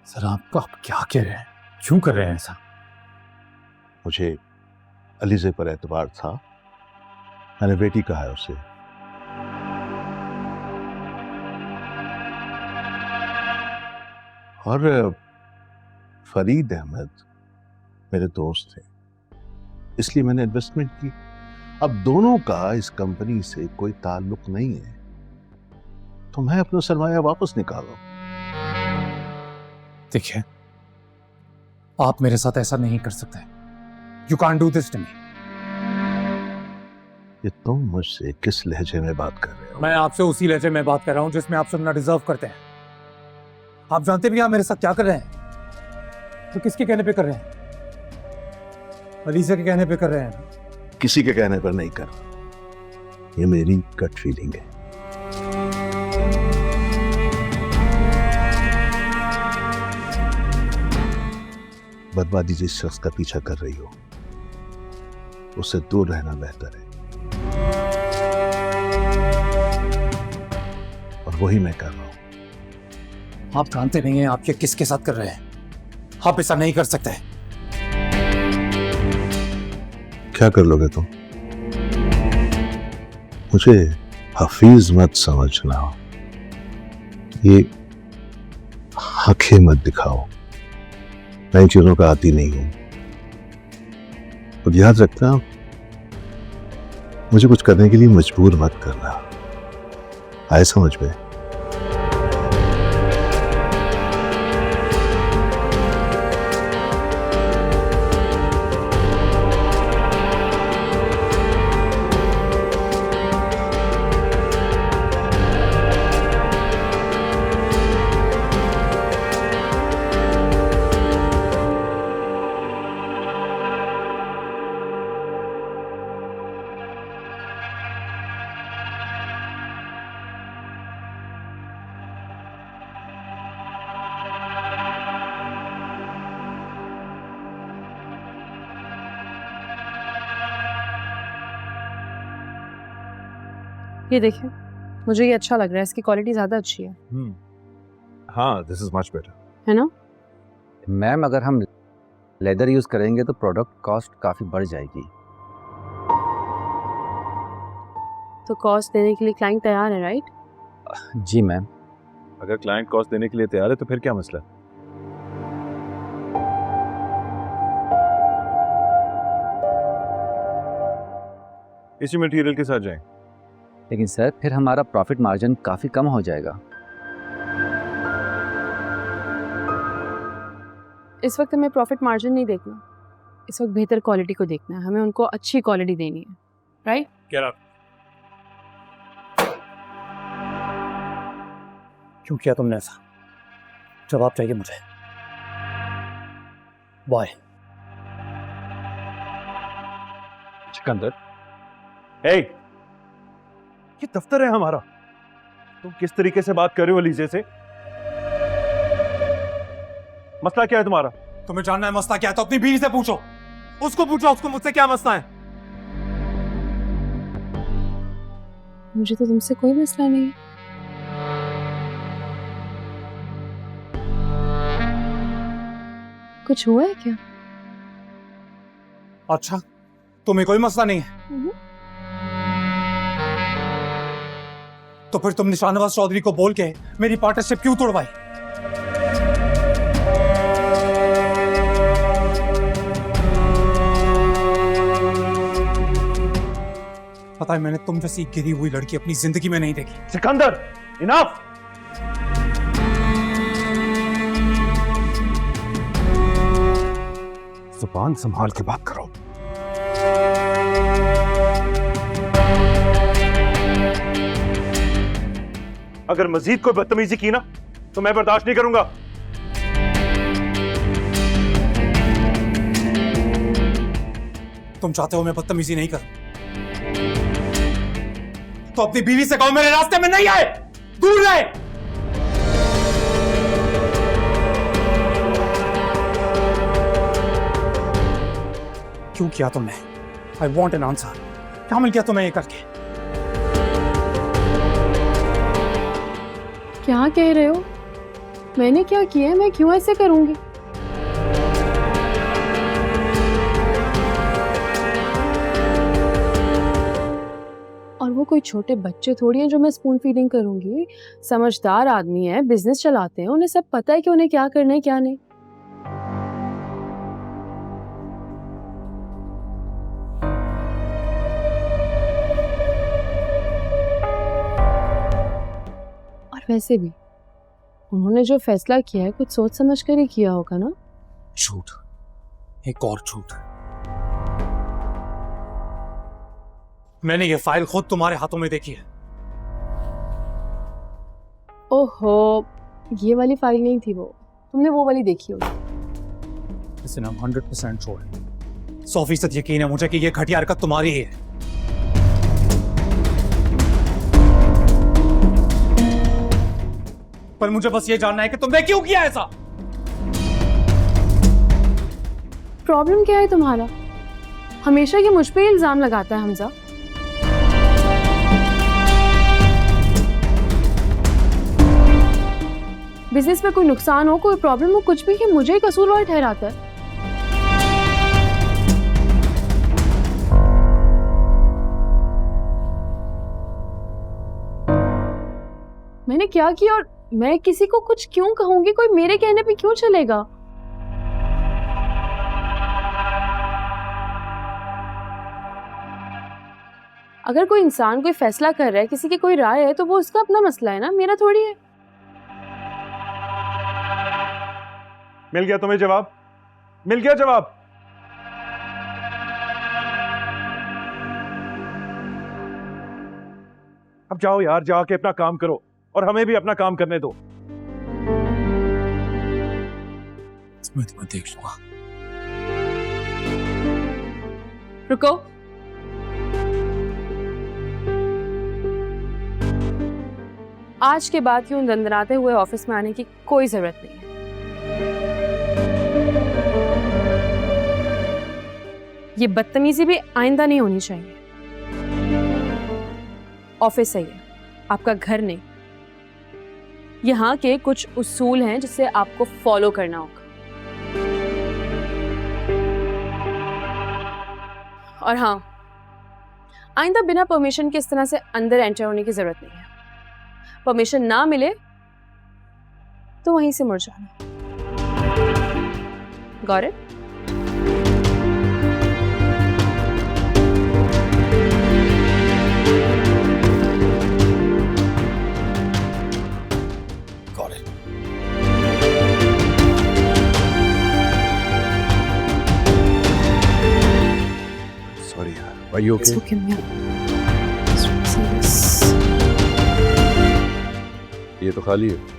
Sir आप क्या कह रहे हैं? क्यों कर रहे हैं ऐसा? मुझे अलीजे पर एतबार था, मैंने बेटी कहा है उसे। और फरीद अहमद मेरे दोस्त थे, इसलिए मैंने इन्वेस्टमेंट की। अब दोनों का इस कंपनी से कोई ताल्लुक नहीं है, तो मैं अपना सरमाया वापस निकाल रहा हूं। देखिए, आप मेरे साथ ऐसा नहीं कर सकते। You can't do this to me. ये तुम मुझसे किस लहजे में बात कर रहे हो? मैं आपसे उसी लहजे में बात कर रहा हूं जिसमें आप सुनना डिजर्व करते हैं। आप जानते भी आप मेरे साथ क्या कर रहे हैं? तो किसके कहने पे कर रहे हैं? अलीजा के कहने पे कर रहे हैं। किसी के कहने पर नहीं कर, ये मेरी गट फीलिंग है। बर्बादी जिस शख्स का पीछा कर रही हो, उससे दूर रहना बेहतर है, और वही मैं कर रहा हूं। आप जानते नहीं हैं आप ये किसके साथ कर रहे हैं। आप ऐसा नहीं कर सकते। क्या कर लोगे तुम? मुझे हफीज मत समझना, ये आंखें मत दिखाओ, मैं इन चीजों का आती नहीं हूं। और याद रखना, मुझे कुछ करने के लिए मजबूर मत करना, आए समझ में? ये देखिए, मुझे ये अच्छा लग रहा है, इसकी क्वालिटी ज़्यादा अच्छी है। हाँ, दिस इज मच बेटर। है ना? मैम, अगर हम लेदर यूज़ करेंगे तो प्रोडक्ट कॉस्ट काफ़ी बढ़ जाएगी। तो कॉस्ट देने के लिए क्लाइंट तैयार है, राइट? जी मैम। अगर क्लाइंट कॉस्ट देने के लिए तैयार है तो फिर क्या मसला है? इसी मटेरियल के साथ जाएं। लेकिन सर, फिर हमारा प्रॉफिट मार्जिन काफ़ी कम हो जाएगा। इस वक्त हमें प्रॉफिट मार्जिन नहीं देखना, इस वक्त बेहतर क्वालिटी को देखना है। हमें उनको अच्छी क्वालिटी देनी है, राइट? Get out. क्यों किया तुमने ऐसा? जवाब चाहिए मुझे। Why? सिकंदर, हे, ये दफ्तर है हमारा। तुम किस तरीके से बात कर रहे हो अलीजे से? मसला क्या है तुम्हारा? तुम्हें जानना है मसला क्या है तो अपनी बीवी से पूछो। उसको पूछो, उसको मुझसे क्या मसला है। मुझे तो तुमसे कोई मसला नहीं है। कुछ हुआ है क्या? अच्छा, तुम्हें कोई मसला नहीं है तो फिर तुमने शाहनवाज चौधरी को बोल के मेरी पार्टनरशिप क्यों तोड़वाई? पता है, मैंने तुम जैसी गिरी हुई लड़की अपनी जिंदगी में नहीं देखी। सिकंदर, इनफ। जुबान संभाल के बात करो। अगर मजीद कोई बदतमीजी की ना तो मैं बर्दाश्त नहीं करूंगा। तुम चाहते हो मैं बदतमीजी नहीं करूं तो अपनी बीवी से कहो मेरे रास्ते में नहीं आए, दूर रहे। क्यों किया तुमने? I want an answer. क्या मिल गया तुम्हें ये करके? क्या कह रहे हो? मैंने क्या किया है? मैं क्यों ऐसे करूंगी? और वो कोई छोटे बच्चे थोड़ी हैं जो मैं स्पून फीडिंग करूंगी। समझदार आदमी है, बिजनेस चलाते हैं, उन्हें सब पता है कि उन्हें क्या करना है क्या नहीं। और वैसे भी उन्होंने जो फैसला किया है कुछ सोच समझ कर ही किया होगा ना। झूठ, एक और झूठ। मैंने ये फाइल खुद तुम्हारे हाथों में देखी है। ओहो, ये वाली फाइल नहीं थी, वो तुमने वो वाली देखी होगी। इसे हम 100% श्योर है, 100% यकीन है मुझे कि ये घटिया हरकत तुम्हारी ही है। पर मुझे बस ये जानना है कि तुमने क्यों किया ऐसा। प्रॉब्लम क्या है तुम्हारा? हमेशा ये मुझ पे ही इल्जाम लगाता है हमजा। बिजनेस में कोई नुकसान हो, कोई प्रॉब्लम हो, कुछ भी, ये मुझे ही कसूरवार ठहराता है। मैंने क्या किया और मैं किसी को कुछ क्यों कहूंगी? कोई मेरे कहने पे क्यों चलेगा? अगर कोई इंसान कोई फैसला कर रहा है, किसी की कोई राय है, तो वो उसका अपना मसला है ना, मेरा थोड़ी है। मिल गया तुम्हें जवाब? मिल गया जवाब? अब जाओ यार, जाके अपना काम करो और हमें भी अपना काम करने दो। मैं तुम्हें देख लूंगा। रुको, आज के बाद यूं दंदनाते हुए ऑफिस में आने की कोई जरूरत नहीं है। ये बदतमीजी भी आइंदा नहीं होनी चाहिए। ऑफिस सही है, आपका घर नहीं। यहाँ के कुछ उसूल हैं जिसे आपको फॉलो करना होगा। और हाँ, आइंदा बिना परमिशन के इस तरह से अंदर एंटर होने की जरूरत नहीं है। परमिशन ना मिले तो वहीं से मुड़ जाना। Got it? Got it. Sorry यार। Are you It's okay? okay, Mia. It's serious. ये तो खाली है।